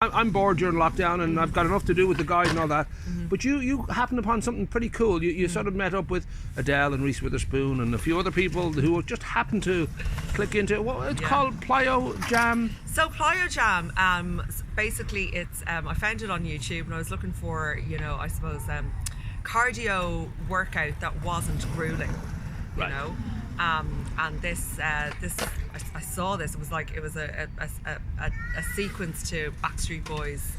I'm bored during lockdown and I've got enough to do with the guide and all that. But you happened upon something pretty cool. You sort of met up with Adele and Reese Witherspoon and a few other people who just happened to click into what it's called, Plyojam. So Plyojam, basically it's I found it on YouTube and I was looking for, I suppose cardio workout that wasn't grueling, you know. And this I saw this. It was like it was a sequence to Backstreet Boys.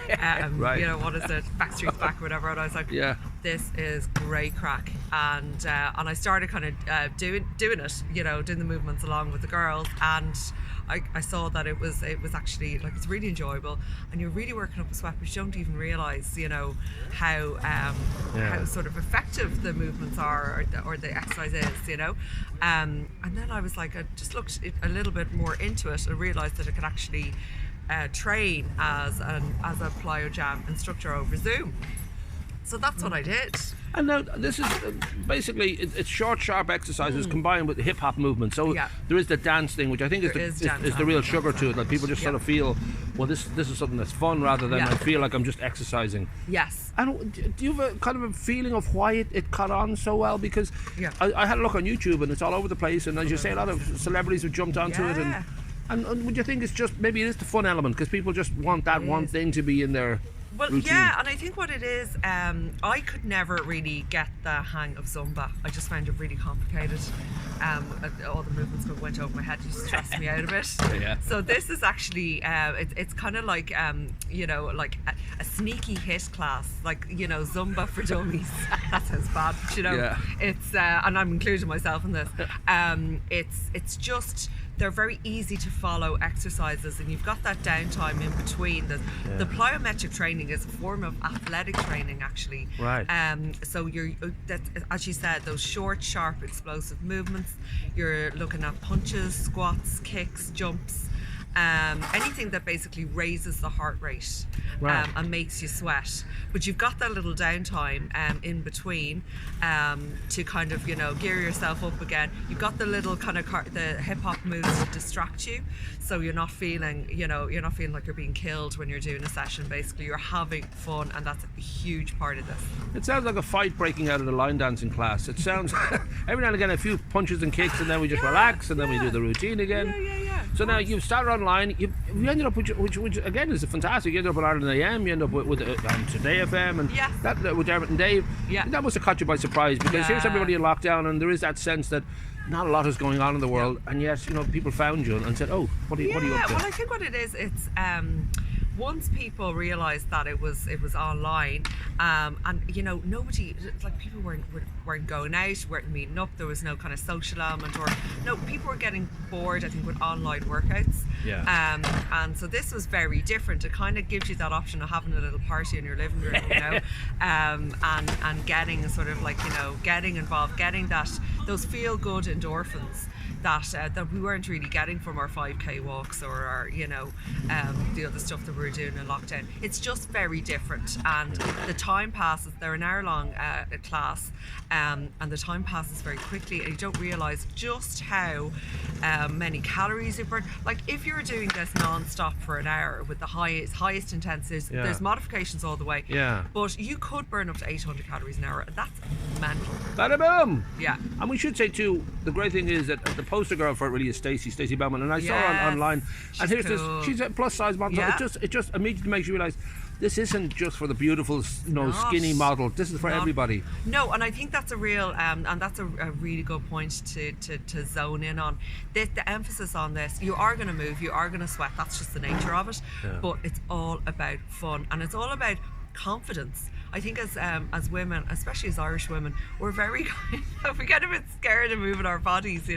What is it? Backstreet's Back or whatever. And I was like, this is great crack. And I started kind of doing it, doing the movements along with the girls. And I saw that it was actually like it's really enjoyable, and you're really working up a sweat, but you don't even realise, how sort of effective the movements are or the exercise is, And then I was like, I just looked a little bit more into it and realised that I could actually train as a Plyojam instructor over Zoom. So that's what I did. And now this is basically it's short, sharp exercises combined with hip hop movement. So there is the dance thing, which I think is the real sugar to it. Like people just sort of feel, well, this is something that's fun rather than I feel like I'm just exercising. Yes. And do you have a kind of a feeling of why it caught on so well? Because I had a look on YouTube and it's all over the place, and as you say, a lot of celebrities have jumped onto it. And would you think it's just maybe it is the fun element because people just want that one thing to be in their routine. And I think what it is, I could never really get the hang of Zumba. I just found it really complicated. All the movements went over my head. It just stressed me out a bit. So this is actually, it's kind of like, like a sneaky hit class, like, Zumba for dummies. That sounds bad, but it's, and I'm including myself in this. It's just, they're very easy to follow exercises, and you've got that downtime in between. The plyometric training is a form of athletic training, actually. Right. So as you said, those short, sharp, explosive movements. You're looking at punches, squats, kicks, jumps. Anything that basically raises the heart rate and makes you sweat. But you've got that little downtime in between to kind of, gear yourself up again. You've got the little kind of the hip hop moves to distract you, so you're not feeling, you're not feeling like you're being killed when you're doing a session. Basically, you're having fun, and that's a huge part of this. It sounds like a fight breaking out of the line dancing class. It sounds every now and again a few punches and kicks, and then we just relax, and then we do the routine again. So now you've started online. You ended up which again is fantastic. You ended up on Ireland AM. You end up with Today FM and that with Dermot and Dave. That must have caught you by surprise because here's everybody in lockdown, and there is that sense that not a lot is going on in the world, and yet people found you and said, "Oh, what are you up to?" Well, I think what it is, it's once people realised that it was online, and nobody, like people weren't going out, weren't meeting up. There was no kind of social element, or people were getting bored, I think, with online workouts. And so this was very different. It kind of gives you that option of having a little party in your living room, and getting sort of like getting involved, getting those feel good endorphins that we weren't really getting from our 5k walks or our the other stuff that we were doing in lockdown. It's just very different, and the time passes. They're an hour long class, and the time passes very quickly, and you don't realise just how many calories you burn. Like if you're doing this non-stop for an hour with the highest intensities, there's modifications all the way, but you could burn up to 800 calories an hour. That's mental. Bada boom. And we should say too, the great thing is that the poster girl for it really is Stacey Bowman, and I saw her online, and here's cool. She's a plus size model. It just immediately makes you realise this isn't just for the beautiful, skinny model. This is for everybody. No, and I think that's a real, and that's a really good point to zone in on. The emphasis on this, you are going to move, you are going to sweat. That's just the nature of it. But it's all about fun, and it's all about confidence. I think as women, especially as Irish women, we're very we get a bit scared of moving our bodies,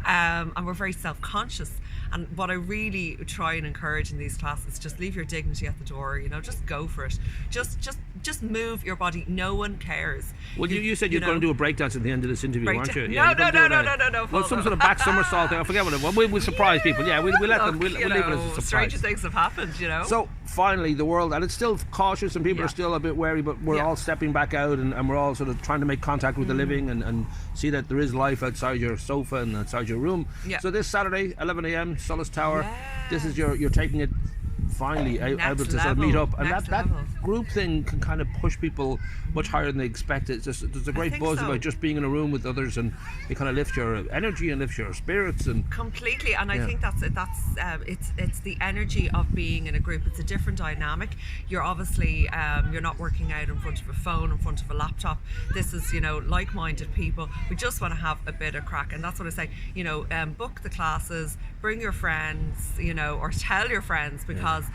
and we're very self-conscious. And what I really try and encourage in these classes, just leave your dignity at the door. Just go for it. Just move your body. No one cares. Well, you said you're going to do a breakdance at the end of this interview, weren't you? No. Well, some sort of back somersault thing. I forget what it was. We'll surprise people. Yeah, we'll let them. We'll leave it as a surprise. Stranger things have happened, So finally, the world, and it's still cautious, and people are still a bit wary, but we're all stepping back out, and we're all sort of trying to make contact with the living and see that there is life outside your sofa and outside your room. So this Saturday, 11 a.m. Solace Tower. This is you're taking it finally able to sort of meet up, and that group thing can kind of push people much higher than they expect. It's just, there's a great buzz about just being in a room with others, and it kind of lifts your energy and lifts your spirits. And completely, and I think that's it's the energy of being in a group. It's a different dynamic. You're obviously you're not working out in front of a phone, in front of a laptop. This is, you know, like-minded people who just want to have a bit of crack, and that's what I say. You know, book the classes, bring your friends, you know, or tell your friends, because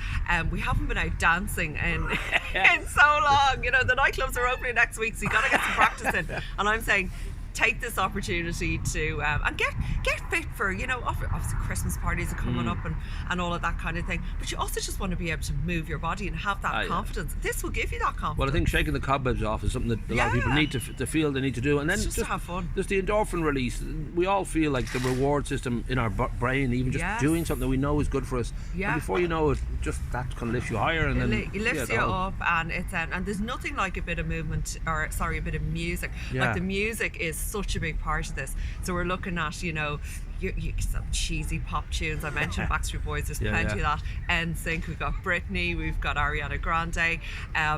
we haven't been out dancing in so long. You know, the nightclubs are opening next week, so you got to get some practice in. And I'm saying, take this opportunity to and get fit for, you know, obviously Christmas parties are coming up and all of that kind of thing, but you also just want to be able to move your body and have that confidence. This will give you that confidence. Well, I think shaking the cobwebs off is something that a lot of people need to feel they need to do, and then just to have fun. There's the endorphin release. We all feel like the reward system in our brain, even just doing something we know is good for us, and before you know it, just that can lift you higher, and then it lifts you up, and it's and there's nothing like a bit of movement, or sorry, a bit of music. Like the music is such a big part of this. So we're looking at, you know, some cheesy pop tunes. I mentioned Backstreet Boys, there's plenty of that. NSYNC, we've got Britney, we've got Ariana Grande,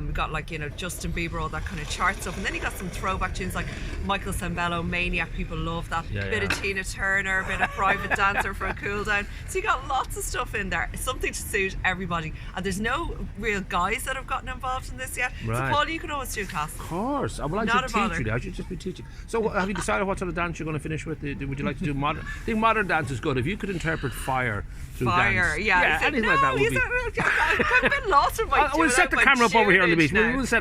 we've got, like, you know, Justin Bieber, all that kind of chart stuff. And then you got some throwback tunes like Michael Sembello, Maniac, people love that. Bit of Tina Turner, a bit of Private Dancer for a cool down. So you got lots of stuff in there, something to suit everybody. And there's no real guys that have gotten involved in this yet. So Paul, you can always do class. Of course. Well, I should teach you. I should just be teaching. So have you decided what sort of dance you're going to finish with? Would you like to do modern? I think modern dance is good. If you could interpret fire through dance, anything like that would be. I'm a bit lost in my. We'll set the camera up over here on the beach. We'll set